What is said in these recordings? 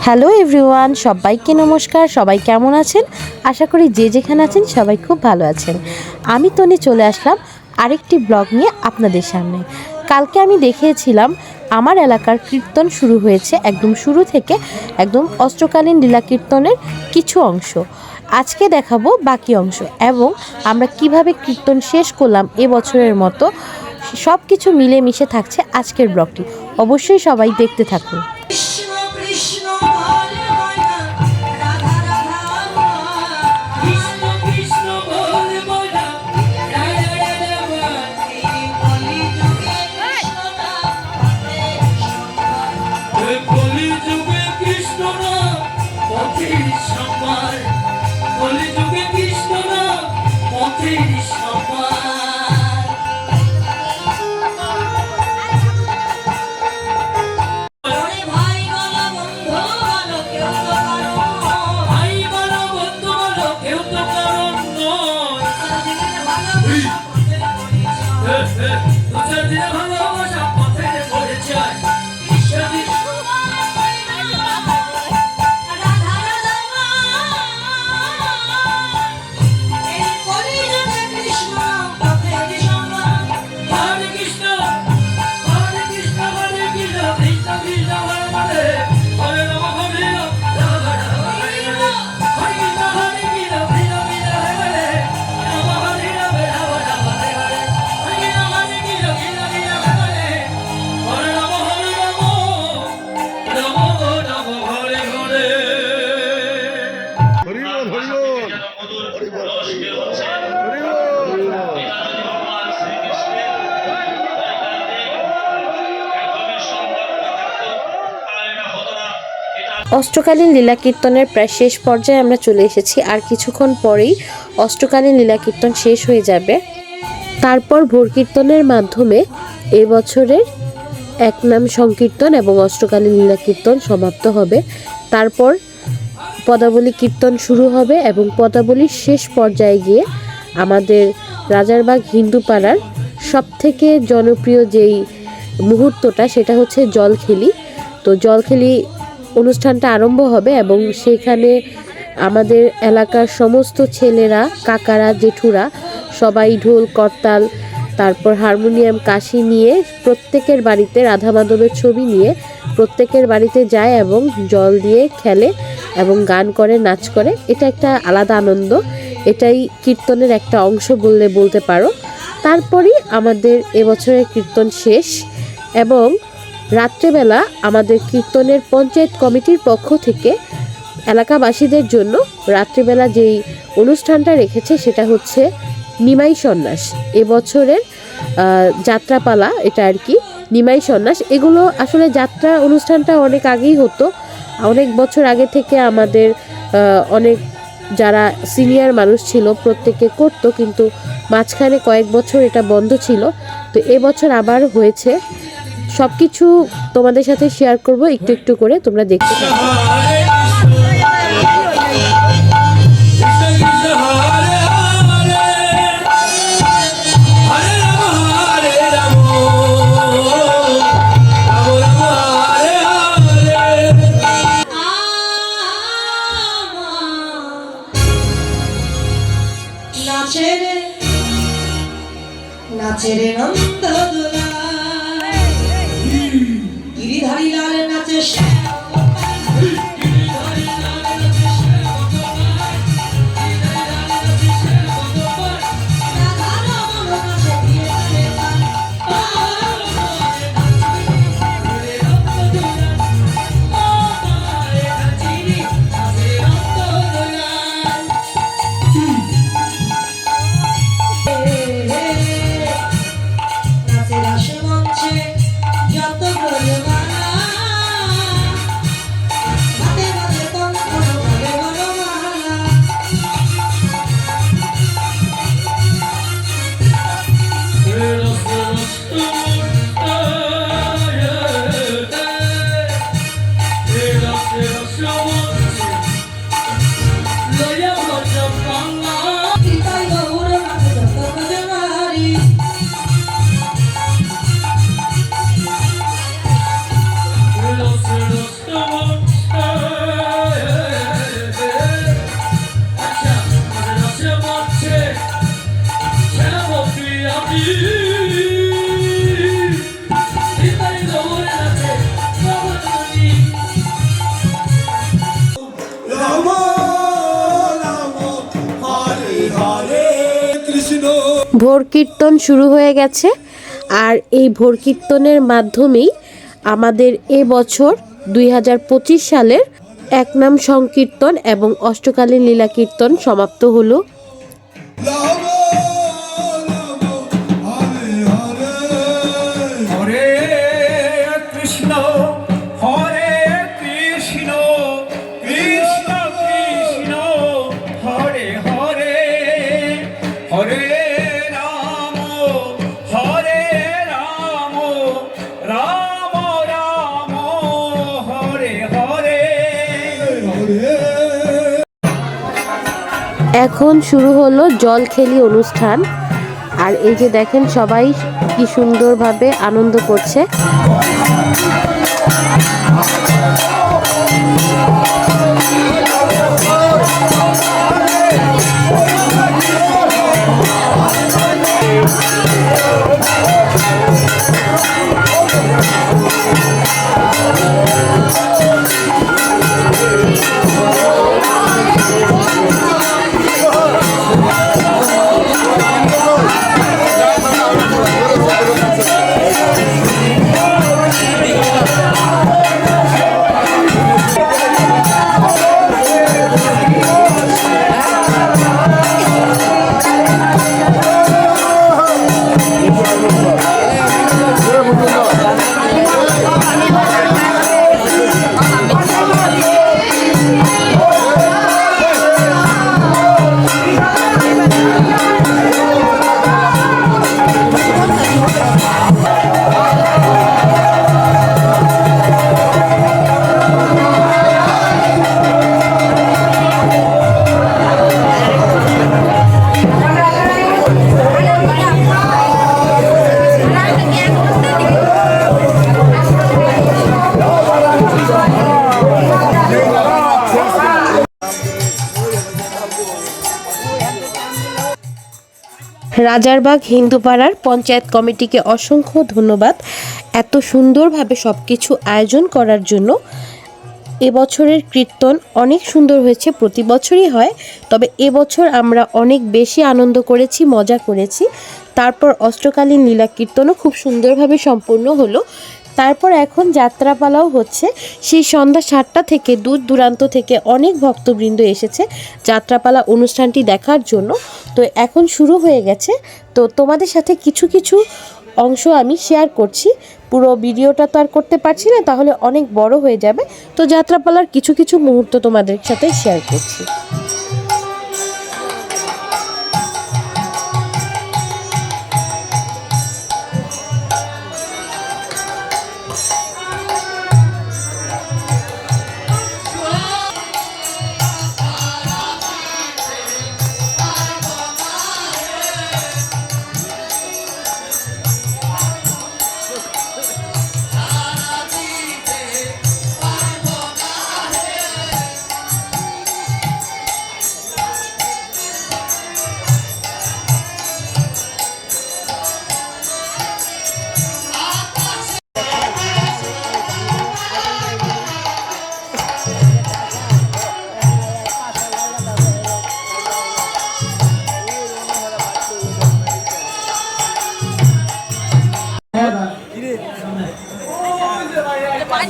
Hello everyone, সবাইকে নমস্কার। সবাই কেমন আছেন? আশা করি যে যেখানে আছেন সবাই খুব ভালো আছেন। আমি তনি চলে আসলাম আরেকটি ব্লগ নিয়ে আপনাদের সামনে। কালকে আমি দেখিয়েছিলাম আমার এলাকার কীর্তন শুরু হয়েছে একদম শুরু থেকে একদম অষ্টকালীন লীলা কীর্তনের কিছু অংশ। আজকে দেখাবো বাকি অংশ এবং আমরা কিভাবে কীর্তন শেষ করলাম এবছরের মতো। সব কিছু মিলেমিশে থাকছে আজকের ব্লগটি। অবশ্যই সবাই দেখতে থাকুন। অষ্টকালীন লীলা কীর্তনের প্রায় শেষ পর্যায়ে আমরা চলে এসেছি। আর কিছুক্ষণ পরেই অষ্টকালীন লীলা কীর্তন শেষ হয়ে যাবে। তারপর ভোর কীর্তনের মাধ্যমে এবছরের এক নাম সংকীর্তন এবং অষ্টকালীন লীলা কীর্তন সমাপ্ত হবে। তারপর পদাবলী কীর্তন শুরু হবে এবং পদাবলীর শেষ পর্যায়ে গিয়ে আমাদের রাজারবাগ হিন্দু পাড়ার সবথেকে জনপ্রিয় যেই মুহূর্তটা সেটা হচ্ছে জলখেলি। তো জলখেলি অনুষ্ঠানটা আরম্ভ হবে এবং সেখানে আমাদের এলাকার সমস্ত ছেলেরা, কাকারা, জেঠুরা সবাই ঢোল, করতাল, তারপর হারমোনিয়াম, কাশি নিয়ে প্রত্যেকের বাড়িতে রাধা মাধবের ছবি নিয়ে প্রত্যেকের বাড়িতে যায় এবং জল দিয়ে খেলে এবং গান করে, নাচ করে। এটা একটা আলাদা আনন্দ। এটাই কীর্তনের একটা অংশ বলতে পারো। তারপরই আমাদের এবছরের কীর্তন শেষ এবং রাত্রেবেলা আমাদের কীর্তনের পঞ্চায়েত কমিটির পক্ষ থেকে এলাকাবাসীদের জন্য রাত্রিবেলা যেই অনুষ্ঠানটা রেখেছে সেটা হচ্ছে নিমাই সন্ন্যাস। এবছরের যাত্রাপালা এটা আর কি, নিমাই সন্ন্যাস। এগুলো আসলে যাত্রা অনুষ্ঠানটা অনেক আগেই হতো, অনেক বছর আগে থেকে আমাদের অনেক যারা সিনিয়র মানুষ ছিল প্রত্যেকে করতো, কিন্তু মাঝখানে কয়েক বছর এটা বন্ধ ছিল। তো এবছর আবার হয়েছে। সব কিছু তোমাদের সাথে শেয়ার করব একটু একটু করে, তোমরা দেখতে থাকো। নাচেরে নন্দ দোলায় গিরিধারী লাল নাচে যত সেনাপতি আমি সীতাই দৌড়ে আছে প্রবচনী রাম রাম হরে হরে কৃষ্ণ। ভোর কীর্তন শুরু হয়ে গেছে আর এই ভোর কীর্তনের মাধ্যমেই আমাদের এবছর 2025 সালের এক নাম সংকীর্তন এবং অষ্টকালীন লীলা কীর্তন সমাপ্ত হলো। রাম রাম হরে হরে হরে কৃষ্ণ হরে কৃষ্ণ কৃষ্ণ কৃষ্ণ হরে হরে হরে রাম হরে রাম রাম রাম হরে হরে হরে। এখন শুরু হলো জলখেলি অনুষ্ঠান আর এই যে দেখেন সবাই কি সুন্দরভাবে আনন্দ করছে। রাজারবাগ হিন্দুপাড়ার পঞ্চায়েত কমিটিকে অসংখ্য ধন্যবাদ এত সুন্দরভাবে সব কিছু আয়োজন করার জন্য। এবছরের কীর্তন অনেক সুন্দর হয়েছে, প্রতি বছরই হয়, তবে এবছর আমরা অনেক বেশি আনন্দ করেছি, মজা করেছি। তারপর অষ্টকালীন লীলা কীর্তনও খুব সুন্দরভাবে সম্পূর্ণ হলো। তারপর এখন যাত্রাপালাও হচ্ছে। সেই সন্ধ্যা 7টা থেকে দূর দূরান্ত থেকে অনেক ভক্তবৃন্দ এসেছে যাত্রাপালা অনুষ্ঠানটি দেখার জন্য। তো এখন শুরু হয়ে গেছে, তো তোমাদের সাথে কিছু কিছু অংশ আমি শেয়ার করছি। পুরো ভিডিওটা তো আর করতে পারছি না, তাহলে অনেক বড় হয়ে যাবে। তো যাত্রাপালার কিছু কিছু মুহূর্ত তোমাদের সাথে শেয়ার করছি।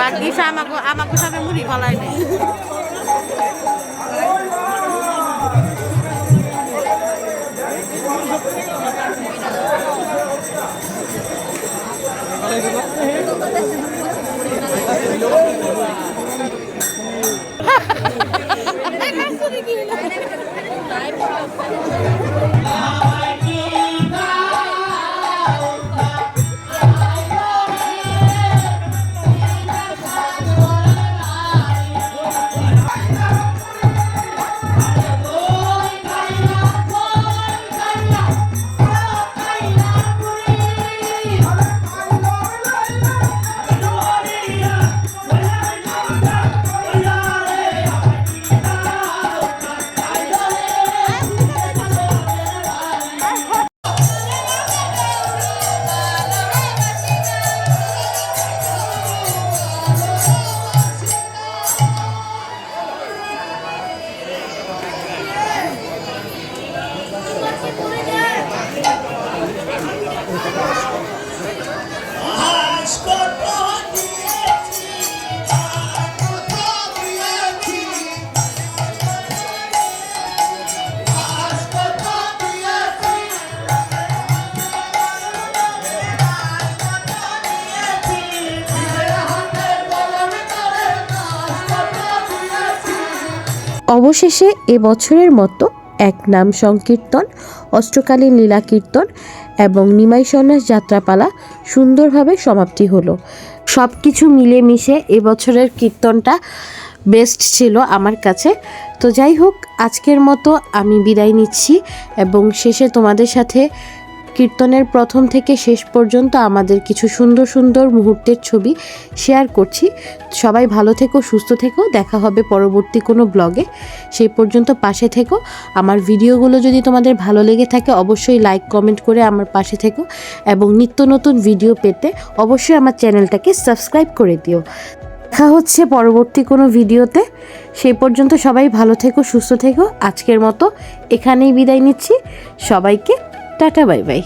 বাকি আমাকে সামনে মুড়ি ফলাই নেই। অবশেষে এবছরের মতো এক নাম সংকীর্তন, অষ্টকালীন লীলা কীর্তন এবং নিমাই সন্ন্যাস যাত্রাপালা সুন্দরভাবে সমাপ্তি হলো। সব কিছু মিলেমিশে এবছরের কীর্তনটা বেস্ট ছিল আমার কাছে। তো যাই হোক, আজকের মতো আমি বিদায় নিচ্ছি এবং শেষে তোমাদের সাথে কীর্তনের প্রথম থেকে শেষ পর্যন্ত আমাদের কিছু সুন্দর সুন্দর মুহূর্তের ছবি শেয়ার করছি। সবাই ভালো থেকো, সুস্থ থেকো, দেখা হবে পরবর্তী কোনো ব্লগে। সেই পর্যন্ত পাশে থেকো। আমার ভিডিওগুলো যদি তোমাদের ভালো লেগে থাকে অবশ্যই লাইক কমেন্ট করে আমার পাশে থেকো এবং নিত্য নতুন ভিডিও পেতে অবশ্যই আমার চ্যানেলটাকে সাবস্ক্রাইব করে দিও। দেখা হচ্ছে পরবর্তী কোনো ভিডিওতে। সেই পর্যন্ত সবাই ভালো থেকো, সুস্থ থেকো। আজকের মতো এখানেই বিদায় নিচ্ছি। সবাইকে টাটা, বাই বাই।